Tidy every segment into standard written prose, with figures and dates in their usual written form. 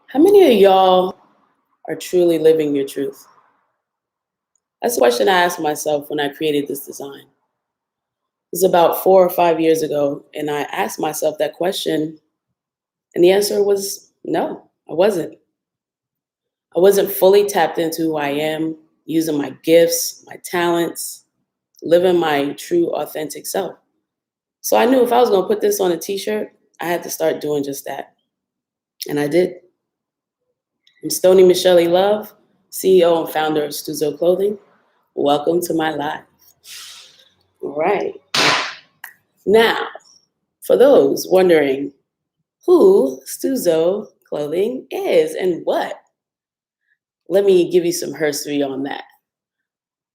How many of y'all are truly living your truth? That's the question I asked myself when I created this design. It was about 4 or 5 years ago, and I asked myself that question, and the answer was no, I wasn't. I wasn't fully tapped into who I am, using my gifts, my talents, living my true, authentic self. So I knew if I was going to put this on a t shirt, I had to start doing just that. And I did. I'm Stony Michelle Love, CEO and founder of Stuzo Clothing. Welcome to my life. All right. Now, for those wondering who Stuzo Clothing is and what, let me give you some history on that.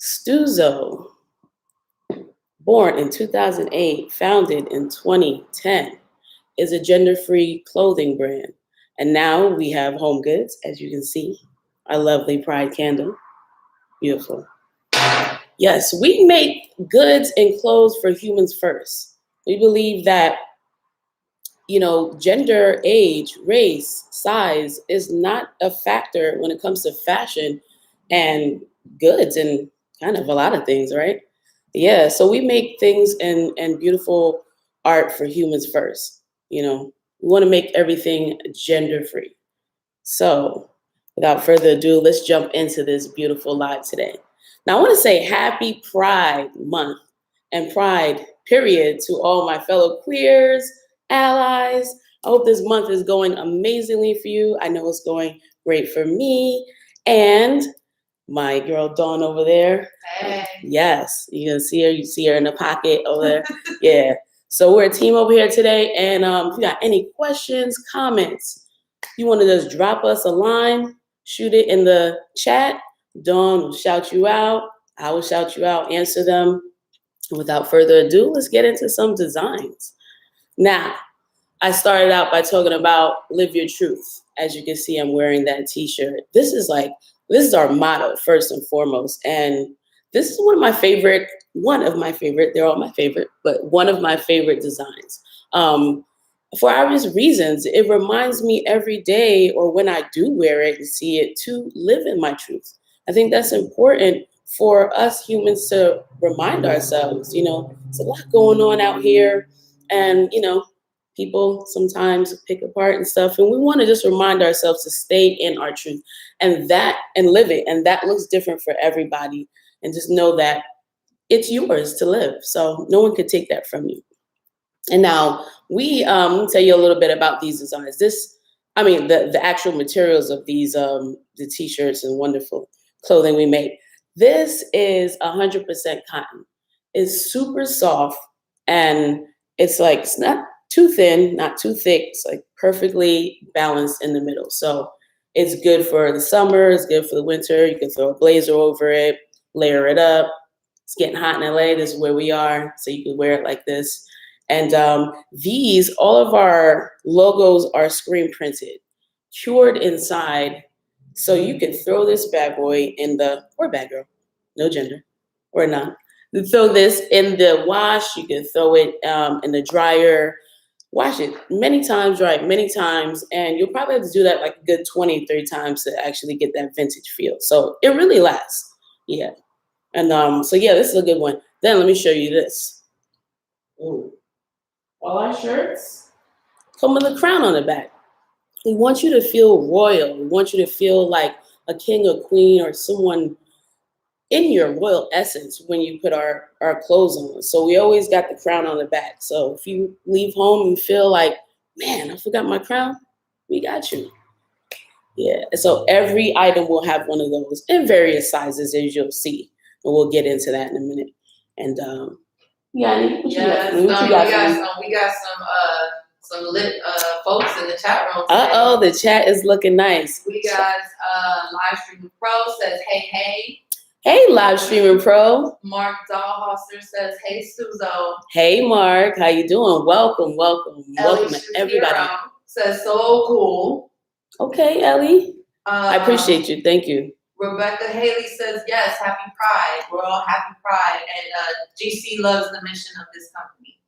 Stuzo, born in 2008, founded in 2010, is a gender-free clothing brand. And now we have home goods, as you can see, our lovely Pride candle. Beautiful. Yes, we make goods and clothes for humans first. We believe that, gender, age, race, size is not a factor when it comes to fashion and goods and kind of a lot of things, right? Yeah, so we make things and beautiful art for humans first. We want to make everything gender free. So without further ado, let's jump into this beautiful live today. Now, I want to say happy Pride Month and Pride, period, to all my fellow queers, allies. I hope this month is going amazingly for you. I know it's going great for me. And my girl Dawn over there. Hey. Yes, you can see her. You see her in the pocket over there. Yeah. So we're a team over here today. And if you got any questions, comments, you want to just drop us a line, shoot it in the chat. Dawn will shout you out. I will shout you out, answer them. And without further ado, let's get into some designs. Now, I started out by talking about live your truth. As you can see, I'm wearing that t-shirt. This is our motto, first and foremost. And this is one of my favorite, they're all my favorite, but one of my favorite designs. For obvious reasons, it reminds me every day or when I do wear it and see it to live in my truth. I think that's important for us humans to remind ourselves, there's a lot going on out here and, people sometimes pick apart and stuff. And we want to just remind ourselves to stay in our truth and live it. And that looks different for everybody. And just know that it's yours to live. So no one could take that from you. And now we tell you a little bit about these designs. The actual materials of these, the t-shirts and wonderful clothing we make. This is 100% cotton. It's super soft and it's not too thin, not too thick. It's perfectly balanced in the middle. So it's good for the summer. It's good for the winter. You can throw a blazer over it, layer it up. It's getting hot in LA. This is where we are. So you can wear it like this. And all of our logos are screen printed, cured inside. So you can throw this bad boy or bad girl, no gender, or not. You throw this in the wash. You can throw it in the dryer, wash it many times, dry it many times. And you'll probably have to do that a good 20, 30 times to actually get that vintage feel. So it really lasts. Yeah. And this is a good one. Then let me show you this. Ooh. All our shirts come with a crown on the back. We want you to feel royal. We want you to feel like a king or queen or someone in your royal essence when you put our clothes on. So we always got the crown on the back. So if you leave home and feel like, man, I forgot my crown, we got you. Yeah. So every item will have one of those in various sizes, as you'll see. And we'll get into that in a minute. And we got some lit folks in the chat room today. The chat is looking nice. We got Live Streaming Pro says, hey. Hey, Live Streaming Pro. Mark Dahlhauser says, hey, Stuzo. Hey, Mark. How you doing? Welcome. Welcome, everybody. Says, so cool. Okay, Ellie. I appreciate you. Thank you. Rebecca Haley says, yes, happy Pride. We're all happy Pride. And GC loves the mission of this company.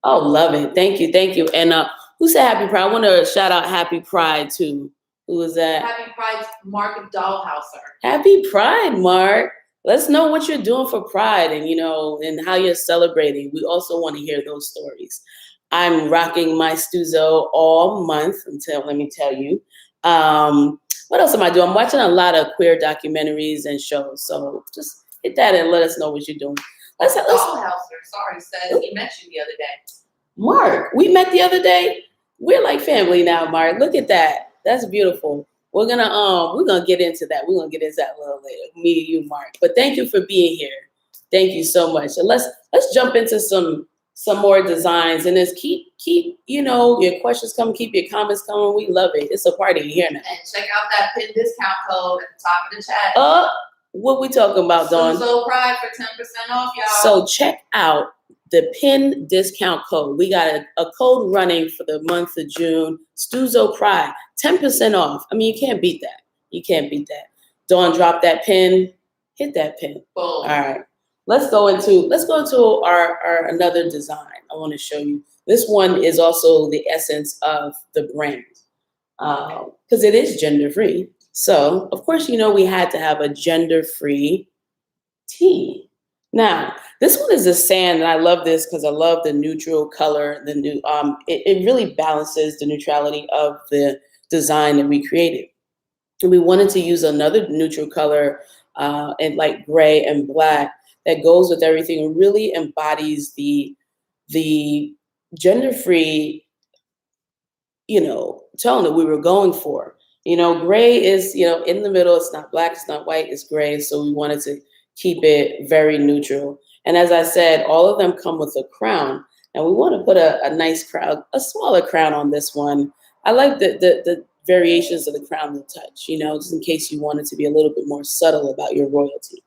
Oh, love it. Thank you. And who said happy Pride? I want to shout out happy Pride to Who is that? Happy Pride, Mark Dahlhauser. Happy Pride, Mark. Let's know what you're doing for Pride and, and how you're celebrating. We also want to hear those stories. I'm rocking my Stuzo all month let me tell you. What else am I doing? I'm watching a lot of queer documentaries and shows. So just hit that and let us know what you're doing. Dahlhauser, sorry, says he met you the other day. Mark, we met the other day. We're like family now, Mark. Look at that. That's beautiful. We're gonna get into that. We're gonna get into that a little later. Me and you, Mark. But thank you for being here. Thank you so much. And let's jump into some more designs, and just keep your questions coming, keep your comments coming. We love it. It's a party here now. And check out that pin discount code at the top of the chat. What we talking about, Dawn? Stuzzo Pride for 10% off, y'all. So check out the pin discount code. We got a code running for the month of June. Stuzo Pride, 10% off. I mean, you can't beat that. You can't beat that. Dawn, drop that pin. Hit that pin. Boom. All right. Let's go into our another design. I want to show you. This one is also the essence of the brand because it is gender free. So of course, we had to have a gender free tee. Now this one is a sand, and I love this because I love the neutral color. It really balances the neutrality of the design that we created. And we wanted to use another neutral color and like gray and black that goes with everything and really embodies the gender-free, tone that we were going for. Gray is, in the middle. It's not black, it's not white, it's gray. So we wanted to keep it very neutral. And as I said, all of them come with a crown. And we want to put a nice crown, a smaller crown on this one. I like the variations of the crown to touch, just in case you wanted to be a little bit more subtle about your royalty.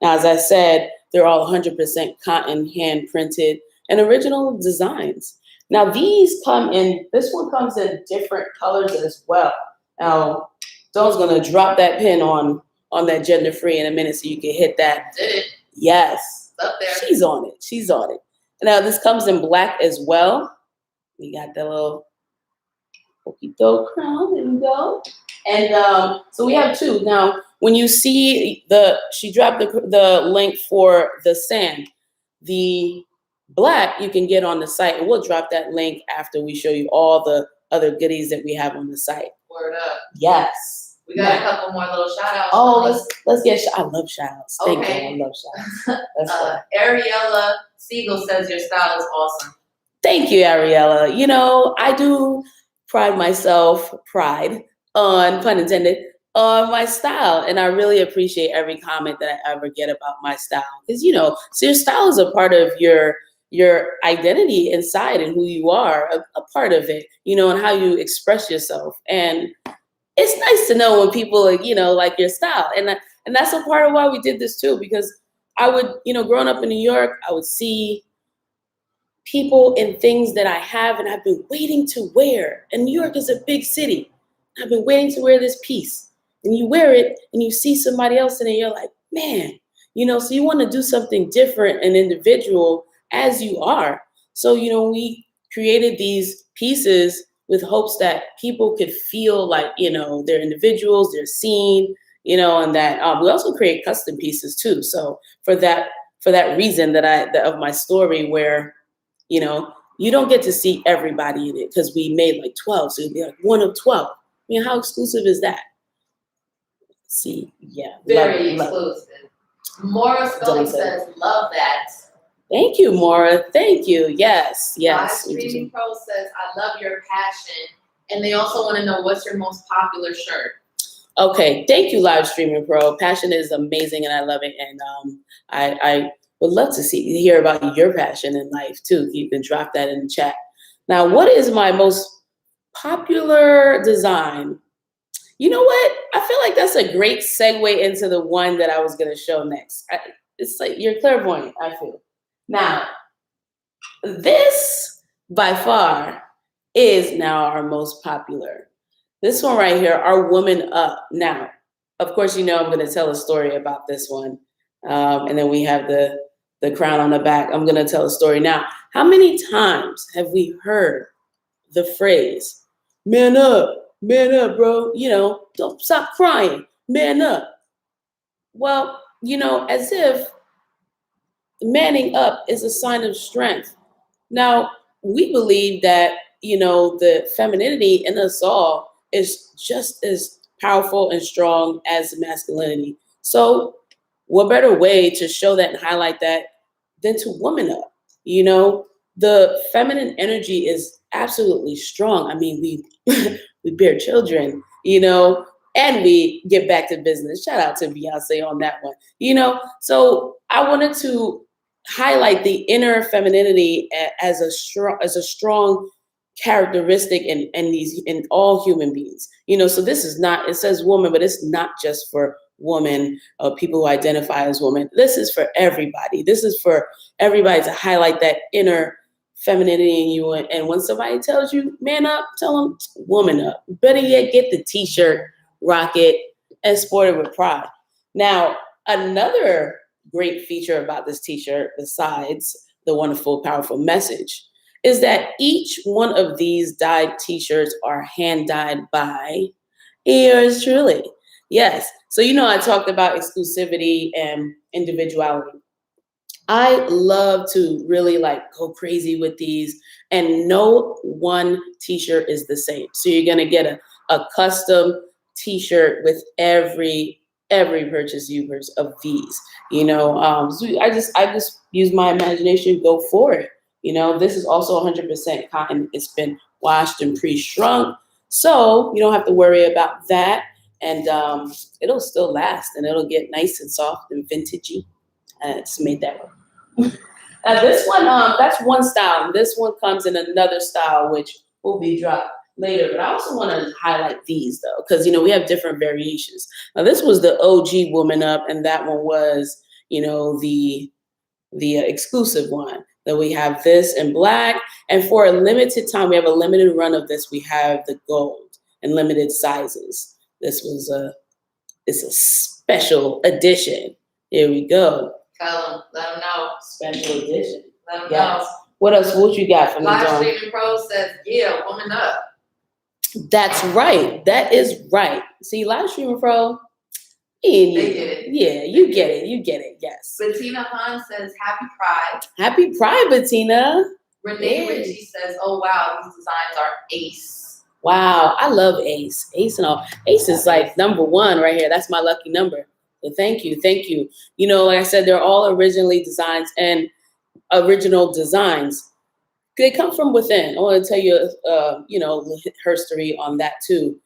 Now, as I said, they're all 100% cotton, hand printed, and original designs. Now, this one comes in different colors as well. Now, Dawn's gonna drop that pin on that gender free in a minute so you can hit that. Did it? Yes. It's up there. She's on it. Now, this comes in black as well. We got the little poquito crown. There we go. And so we have two. Now, when you see she dropped the link for the sand, the black you can get on the site, and we'll drop that link after we show you all the other goodies that we have on the site. Word up. Yes. We got a couple more little shout outs. Oh, let's get I love shout outs. Thank Okay. you. I love shout outs. Ariella Siegel says your style is awesome. Thank you, Ariella. I do pride myself, on, pun intended, on my style. And I really appreciate every comment that I ever get about my style. Because, so your style is a part of your identity inside and who you are, a part of it, and how you express yourself. And it's nice to know when people, like your style. And that's a part of why we did this too, because I would, growing up in New York, I would see people in things that I have and I've been waiting to wear. And New York is a big city. I've been waiting to wear this piece. And you wear it and you see somebody else in it, you're like, man, so you want to do something different and individual as you are. So, we created these pieces with hopes that people could feel like, they're individuals, they're seen, and that we also create custom pieces too. So for that reason of my story where, you don't get to see everybody in it because we made like 12. So it'd be like one of 12. I mean, how exclusive is that? See, yeah. Very exclusive. Maura Spelling says, love that. Thank you, Maura. Thank you. Yes. Live Streaming Pro says, I love your passion. And they also want to know what's your most popular shirt. Okay. Thank you, Live Streaming Pro. Passion is amazing and I love it. And I would love to hear about your passion in life too. You can drop that in the chat. Now, what is my most popular design? You know what? I feel like that's a great segue into the one that I was going to show next. It's like you're clairvoyant, I feel. Now, this by far is now our most popular. This one right here, our Woman Up. Now, of course, I'm going to tell a story about this one. And then we have the crown on the back. I'm going to tell a story. Now, how many times have we heard the phrase, man up, man up, bro. Don't stop crying. Man up. Well, as if manning up is a sign of strength. Now, we believe that, the femininity in us all is just as powerful and strong as masculinity. So, what better way to show that and highlight that than to woman up? The feminine energy is absolutely strong. I mean, we we bear children, and we get back to business. Shout out to Beyonce on that one. So I wanted to highlight the inner femininity as a strong characteristic in all human beings. So this is not, it says woman, but it's not just for women, people who identify as women. This is for everybody. This is for everybody to highlight that inner femininity in you. And when somebody tells you man up, tell them woman up. Better yet, get the t-shirt, rock it, and sport it with pride. Now, another great feature about this t-shirt, besides the wonderful, powerful message, is that each one of these dyed t-shirts are hand dyed by yours truly. Yes. So, I talked about exclusivity and individuality. I love to really go crazy with these, and no one t-shirt is the same. So you're going to get a custom t-shirt with every purchase of these. So I just use my imagination, go for it. This is also 100% cotton. It's been washed and pre-shrunk, so you don't have to worry about that. And it'll still last, and it'll get nice and soft and vintagey. And it's made that way. Now this one, that's one style. This one comes in another style, which will be dropped later. But I also want to highlight these though, because we have different variations. Now this was the OG woman up, and that one was, the exclusive one. Then we have this in black, and for a limited time, we have a limited run of this. We have the gold in limited sizes. It's a special edition. Here we go. Tell them, let them know. Special edition. Let them know. What else? What you got for me, Live Dawn? Streaming Pro says, yeah, woman up. That's right. That is right. See, Live Streaming Pro, They get it. Yeah, you get it. You get it. Yes. Bettina Hahn says, happy Pride. Happy Pride, Bettina. Renee Yeah. Ritchie says, oh, wow, these designs are ace. Wow, I love Ace. Ace and all. Ace is like number one right here. That's my lucky number. So thank you. Thank you. Like I said, they're all original designs. They come from within. I want to tell you, history on that too.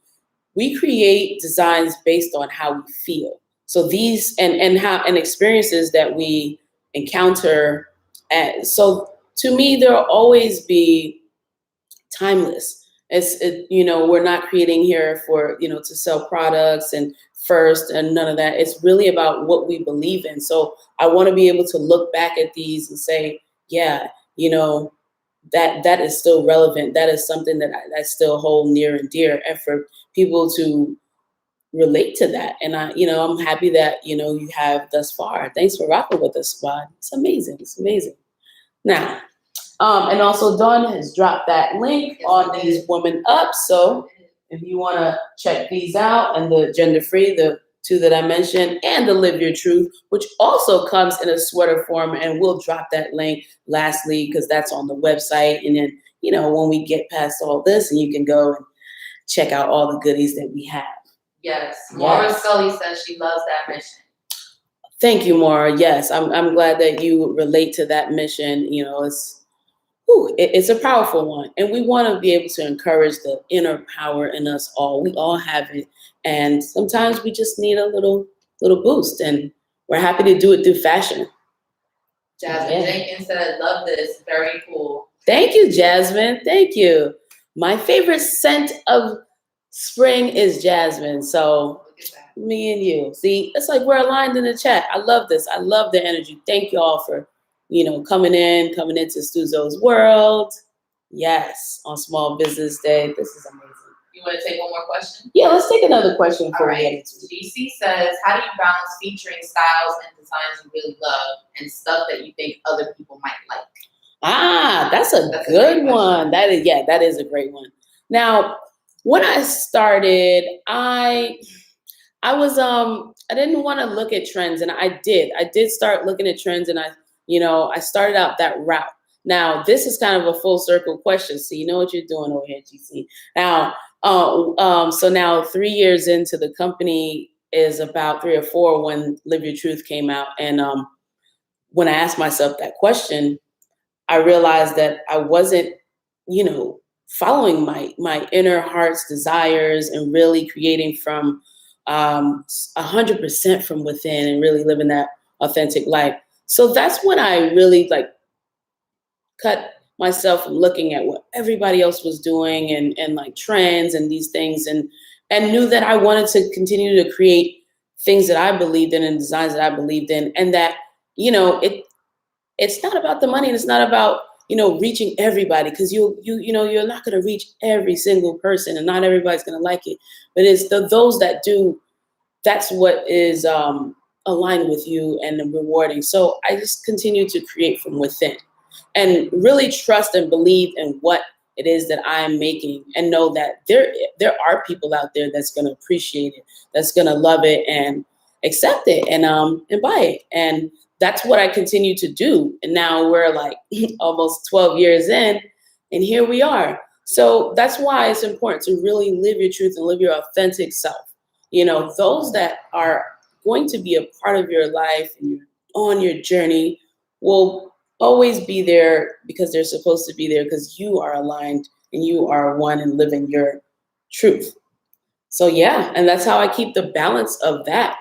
We create designs based on how we feel. So these and experiences that we encounter. And so to me, there'll always be timeless. We're not creating here for, to sell products and first and none of that. It's really about what we believe in. So I want to be able to look back at these and say, yeah, that is still relevant. That is something that I still hold near and dear, and for people to relate to that. And I'm happy that, you have thus far. Thanks for rocking with us, squad. It's amazing. It's amazing. Now, and also Dawn has dropped that link on these women up. So if you want to check these out, and the gender free, the two that I mentioned, and the Live Your Truth, which also comes in a sweater form, and we'll drop that link lastly because that's on the website. And then, when we get past all this, and you can go and check out all the goodies that we have. Yes. Maura Scully says she loves that mission. Thank you, Maura. Yes, I'm glad that you relate to that mission. It's a powerful one, and we want to be able to encourage the inner power in us all. We all have it, and sometimes we just need a little boost, and we're happy to do it through fashion. Jasmine Jenkins said, love this. Very cool. Thank you, Jasmine. Thank you. My favorite scent of spring is jasmine. So me and you. See, it's like we're aligned in the chat. I love this. I love the energy. Thank you all for, coming into Stuzzo's world. Yes, on Small Business Day. This is amazing. You want to take one more question? Yeah, let's take another question. All right. GC says, how do you balance featuring styles and designs you really love and stuff that you think other people might like? That's a good one. That is a great one. Now, When I started, I didn't want to look at trends, and I did start looking at trends, and I started out that route. Now this is kind of a full circle question, so you know what you're doing over here, GC. Now, so now 3 years into the company is about 3 or 4 when Live Your Truth came out, and when I asked myself that question, I realized that I wasn't, following my inner heart's desires and really creating from 100% from within and really living that authentic life. So that's when I really cut myself from looking at what everybody else was doing and like trends and these things and knew that I wanted to continue to create things that I believed in and designs that I believed in, and that it's not about the money, and it's not about reaching everybody, because you're not going to reach every single person, and not everybody's going to like it, but it's those that do. That's what is aligned with you and rewarding. So I just continue to create from within and really trust and believe in what it is that I am making, and know that there are people out there that's going to appreciate it, that's going to love it and accept it and buy it. And that's what I continue to do. And now we're like almost 12 years in, and here we are. So that's why it's important to really live your truth and live your authentic self. Those that are going to be a part of your life and you're on your journey will always be there, because they're supposed to be there, because you are aligned and you are one and living your truth. So yeah, and that's how I keep the balance of that.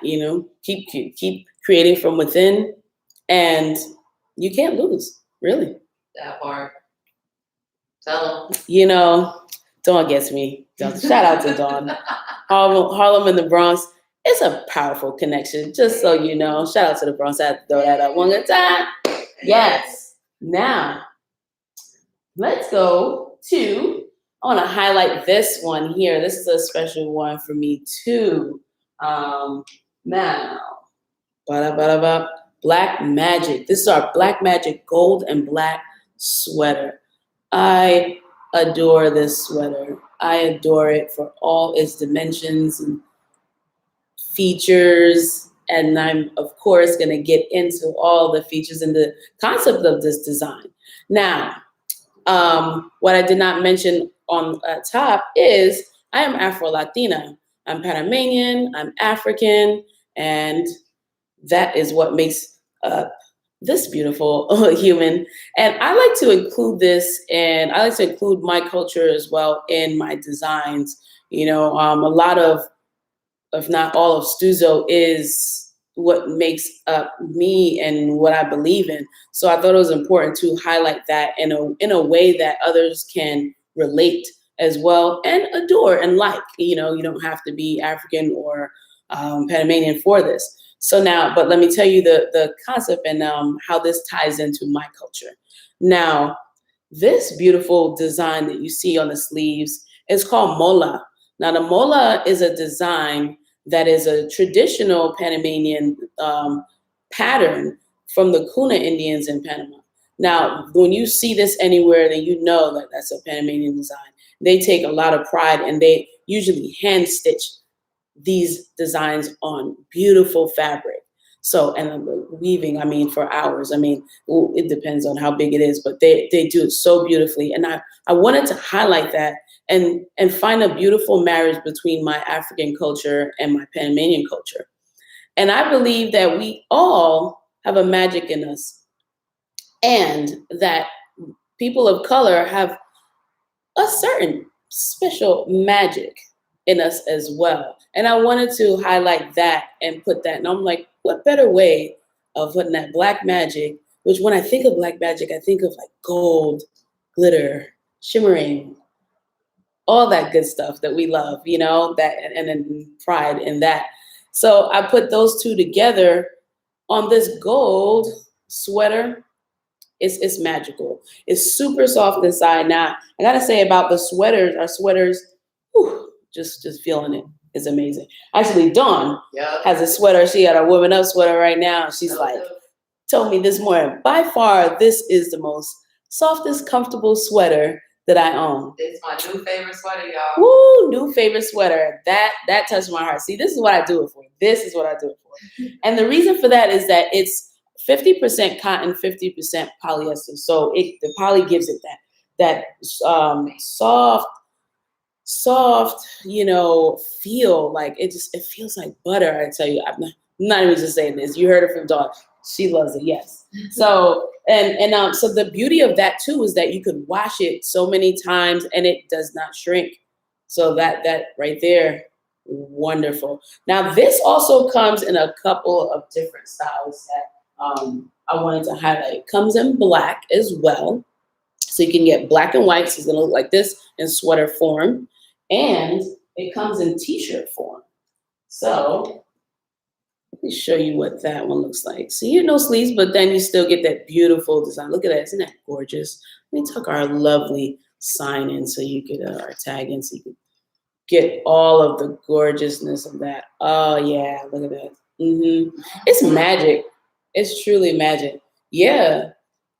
Keep creating from within, and you can't lose, really. That part. Tell them. Dawn gets me. Shout out to Dawn. Harlem and the Bronx. It's a powerful connection, just so you know. Shout out to the Bronx. I had to throw that up one good time. Yes. Now, let's go to, I want to highlight this one here. This is a special one for me too. Now, Black Magic. This is our Black Magic gold and black sweater. I adore this sweater. I adore it for all its dimensions and features. And I'm, of course, going to get into all the features and the concept of this design. Now, what I did not mention on top is I am Afro-Latina. I'm Panamanian, I'm African, and that is what makes this beautiful human. And I like to include this, and I like to include my culture as well in my designs. A lot of, if not all of Stuzo, is what makes up me and what I believe in. So I thought it was important to highlight that in a way that others can relate as well and adore and like. You don't have to be African or Panamanian for this. So now, but let me tell you the concept and how this ties into my culture. Now, this beautiful design that you see on the sleeves is called mola. Now, the mola is a design that is a traditional Panamanian pattern from the Kuna Indians in Panama. Now, when you see this anywhere, then you know that that's a Panamanian design. They take a lot of pride, and they usually hand stitch these designs on beautiful fabric. So, and weaving, for hours. It depends on how big it is, but they do it so beautifully. And I wanted to highlight that and find a beautiful marriage between my African culture and my Panamanian culture. And I believe that we all have a magic in us, and that people of color have a certain special magic in us as well. And I wanted to highlight that and put that. And I'm like, what better way of putting that black magic, which when I think of black magic, I think of like gold, glitter, shimmering, all that good stuff that we love, that and then pride in that. So I put those two together on this gold sweater. It's magical. It's super soft inside. Now, I gotta say about the sweaters, our sweaters, whew, just feeling it is amazing. Actually, Dawn has a sweater. She got a Woman Up sweater right now. She's told me this morning, by far, this is the most softest, comfortable sweater that I own. It's my new favorite sweater, y'all. Woo, new favorite sweater. That touched my heart. See, this is what I do it for. This is what I do it for. And the reason for that is that it's 50% cotton, 50% polyester. So the poly gives it that soft, feel. Like it feels like butter. I tell you, I'm not even just saying this. You heard it from Dawn. She loves it. Yes. So so the beauty of that too is that you could wash it so many times and it does not shrink. So that right there, wonderful. Now this also comes in a couple of different styles that I wanted to highlight. It comes in black as well. So you can get black and white. So it's gonna look like this in sweater form. And it comes in t-shirt form. So let me show you what that one looks like. So you no sleeves, but then you still get that beautiful design. Look at that, isn't that gorgeous? Let me tuck our lovely sign in so you could, our tag in so you could get all of the gorgeousness of that. Oh yeah, look at that. It's magic. It's truly magic. Yeah,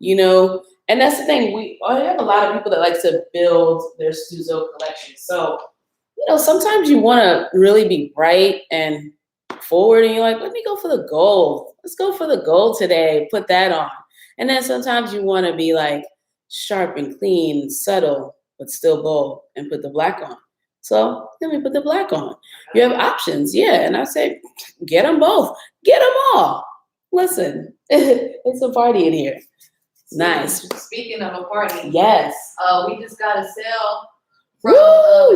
and that's the thing. I have a lot of people that like to build their Stuzo collection. So, sometimes you want to really be bright and forward and you're like, let me go for the gold. Let's go for the gold today. Put that on. And then sometimes you want to be like sharp and clean, subtle, but still bold and put the black on. So let me put the black on. You have options. Yeah. And I say, get them both. Get them all. Listen, it's a party in here. Nice. Speaking of a party. Yes. We just got a sale from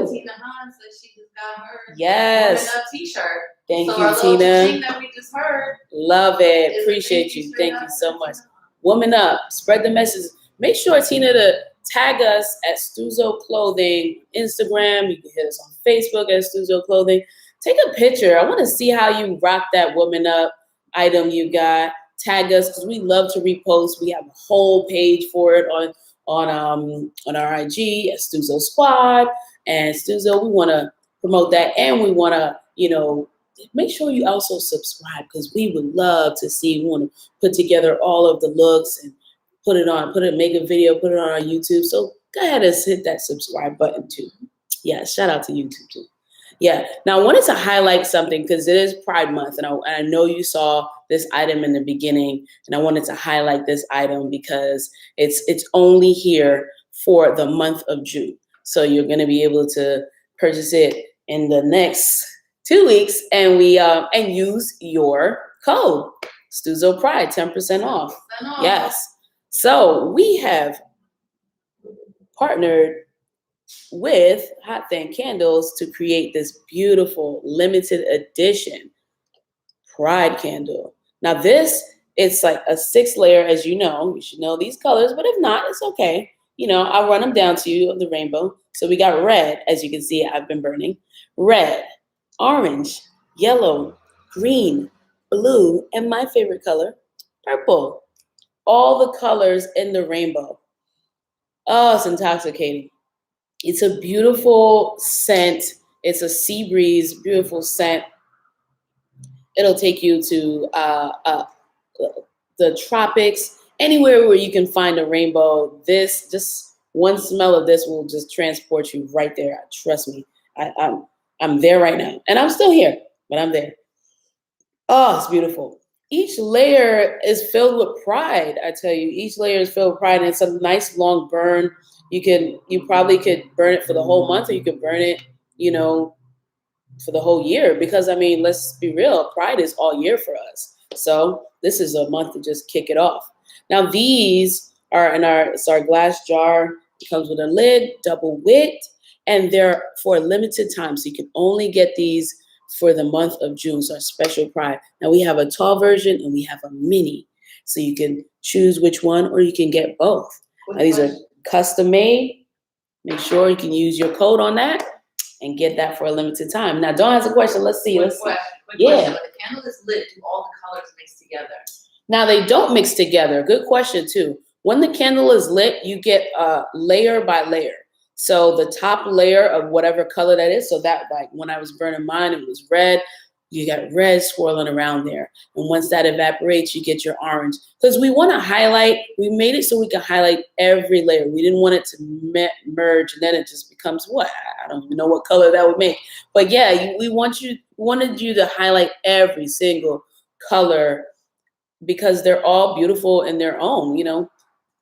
Tina Hahn, so she just got her yes. Warming Up t-shirt. Thank so you, our Tina. Thing that we just heard. Love it. Appreciate you. Thank you so much. Woman up. Spread the message. Make sure, Tina, to tag us at Stuzzo Clothing, Instagram. You can hit us on Facebook at Stuzzo Clothing. Take a picture. I want to see how you rock that Woman Up item you got. Tag us because we love to repost. We have a whole page for it on our IG at Stuzzo Squad and Stuzzo. We want to promote that, and we want to make sure you also subscribe because we would love to see. We want to put together all of the looks and make a video, put it on our YouTube. So go ahead and hit that subscribe button too. Yeah, shout out to YouTube too. Yeah. Now I wanted to highlight something because it is Pride Month, and I know you saw this item in the beginning, and I wanted to highlight this item because it's only here for the month of June. So you're going to be able to purchase it in the next 2 weeks, and and use your code Stuzzo Pride, 10% off. Yes. So we have partnered with Hot Thang Candles to create this beautiful limited edition Pride candle. Now it's like a 6-layer, as you know. You should know these colors, but if not, it's okay. I'll run them down to you of the rainbow. So we got red, as you can see, I've been burning. Red, orange, yellow, green, blue, and my favorite color, purple. All the colors in the rainbow. Oh, it's intoxicating. It's a beautiful scent. It's a sea breeze, beautiful scent. It'll take you to the tropics, anywhere where you can find a rainbow. Just one smell of this will just transport you right there. Trust me, I'm there right now, and I'm still here, but I'm there. Oh, it's beautiful. Each layer is filled with pride. I tell you, each layer is filled with pride, and it's a nice long burn. You probably could burn it for the whole month, or you could burn it, for the whole year. Because let's be real, Pride is all year for us. So this is a month to just kick it off. Now these are it's our glass jar. It comes with a lid, double width, and they're for a limited time. So you can only get these for the month of June. So our special Pride. Now we have a tall version and we have a mini. So you can choose which one, or you can get both. Now, these are custom made. Make sure you can use your code on that and get that for a limited time. Now, Dawn has a question. Let's see. Quick question. When the candle is lit, do all the colors mix together? Now, they don't mix together. Good question, too. When the candle is lit, you get layer by layer. So the top layer of whatever color that is, so that, like when I was burning mine, it was red. You got red swirling around there. And once that evaporates, you get your orange. Because we want to highlight, we made it so we can highlight every layer. We didn't want it to merge and then it just becomes what? I don't even know what color that would make. But yeah, we wanted you to highlight every single color because they're all beautiful in their own,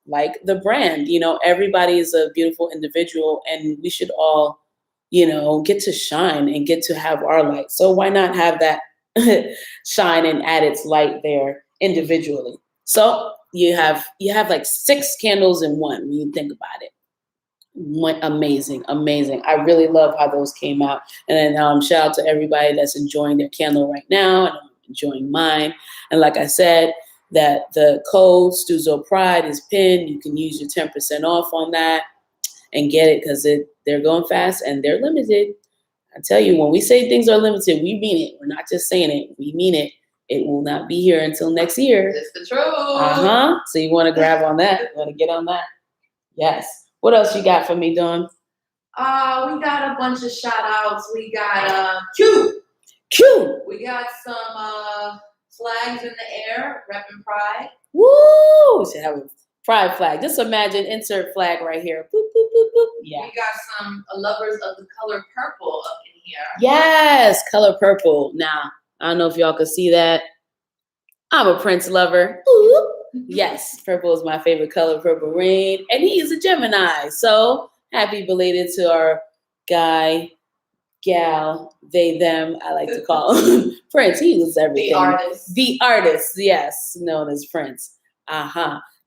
like the brand. Everybody is a beautiful individual and we should all get to shine and get to have our light. So why not have that shine and add its light there individually? So you have like 6 candles in one when you think about it. Amazing. I really love how those came out. And then shout out to everybody that's enjoying their candle right now, and I'm enjoying mine. And like I said, that the code Stuzo Pride is pinned. You can use your 10% off on that and get it because they're going fast and they're limited. I tell you, when we say things are limited, we mean it. We're not just saying it. We mean it. It will not be here until next year. It's the truth. So you want to grab on that? You want to get on that? Yes. What else you got for me, Dawn? We got a bunch of shout outs. We got Q. We got some flags in the air, repping Pride. Woo! Should have a Pride flag. Just imagine, insert flag right here. Boop, boop, boop, boop. Yeah. We got some lovers of the color purple up in here. Yes, color purple. Now, I don't know if y'all can see that. I'm a Prince lover. Ooh. Yes, purple is my favorite color, Purple Rain. And he is a Gemini. So happy belated to our guy, gal, they, them, I like to call him. Prince, he was everything. The artist, yes, known as Prince.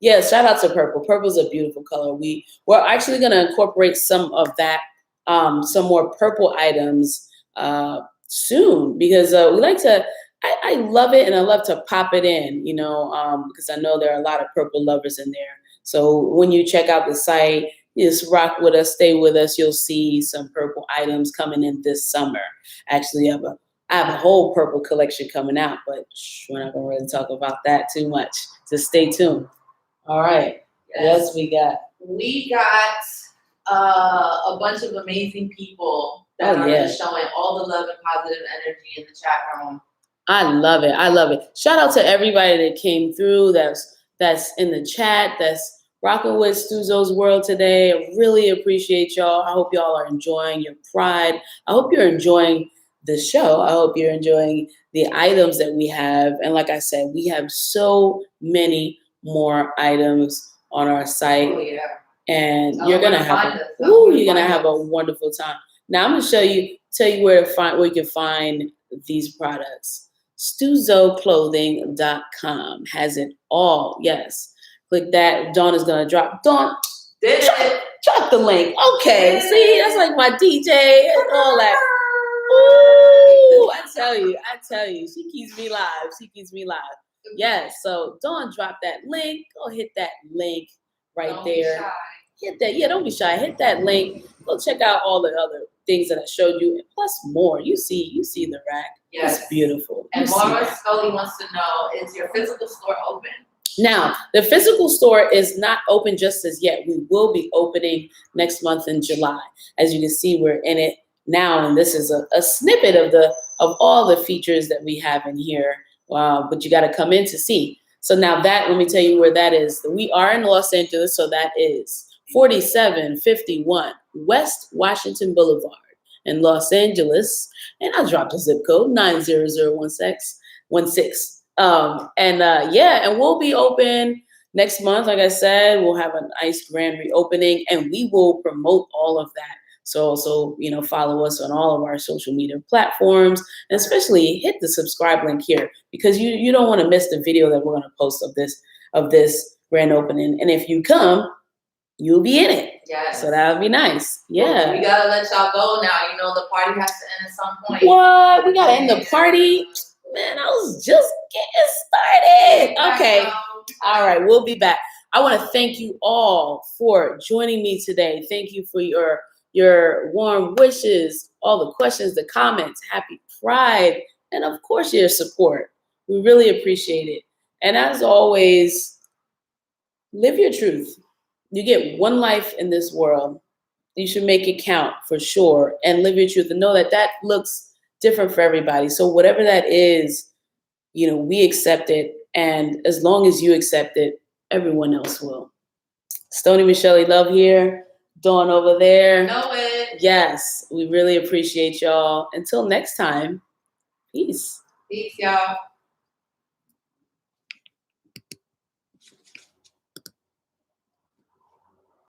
Yeah, shout out to purple. Purple's a beautiful color. We're actually going to incorporate some of that, some more purple items soon because we like to, I love it and I love to pop it in, because I know there are a lot of purple lovers in there. So when you check out the site, just rock with us, stay with us. You'll see some purple items coming in this summer. Actually, I have a whole purple collection coming out, but we're not going to really talk about that too much. Just stay tuned. All right. Yes, we got. We got a bunch of amazing people that are just showing all the love and positive energy in the chat room. I love it. Shout out to everybody that came through. That's in the chat. That's rocking with Stuzo's World today. I really appreciate y'all. I hope y'all are enjoying your Pride. I hope you're enjoying the show. I hope you're enjoying the items that we have. And like I said, we have so many more items on our site. Oh, yeah. And you're gonna have a wonderful time. Now I'm gonna tell you where you can find these products. StuzoClothing.com has it all. Yes. Click that. Dawn is gonna drop. Dawn, drop the link. Okay. See, that's like my DJ and all that. Ooh, I tell you, she keeps me live. Yes, so Dawn, drop that link. Go hit that link don't there. Be shy. Hit that. Yeah, don't be shy. Hit that link. Go check out all the other things that I showed you, and plus more. You see the rack. Yes. It's beautiful. And Mara Scully wants to know: is your physical store open? Now, the physical store is not open just as yet. We will be opening next month in July. As you can see, we're in it now, and this is a snippet of all the features that we have in here. But you got to come in to see. So now let me tell you where that is. We are in Los Angeles, so that is 4751 West Washington Boulevard in Los Angeles. And I'll drop the zip code 90016. And we'll be open next month. Like I said, we'll have a nice grand reopening and we will promote all of that. So also, follow us on all of our social media platforms, and especially hit the subscribe link here because you don't want to miss the video that we're going to post of this grand opening. And if you come, you'll be in it. Yes. So that would be nice. Yeah. We got to let y'all go now. The party has to end at some point. What? We got to end the party? Man, I was just getting started. Okay. All right. We'll be back. I want to thank you all for joining me today. Thank you for your warm wishes, all the questions, the comments, happy Pride, and of course your support. We really appreciate it. And as always, live your truth. You get one life in this world. You should make it count for sure and live your truth and know that looks different for everybody. So whatever that is, you know, we accept it. And as long as you accept it, everyone else will. Stony Michelle Love here. Dawn over there. Know it. Yes, we really appreciate y'all. Until next time, peace. Peace, y'all.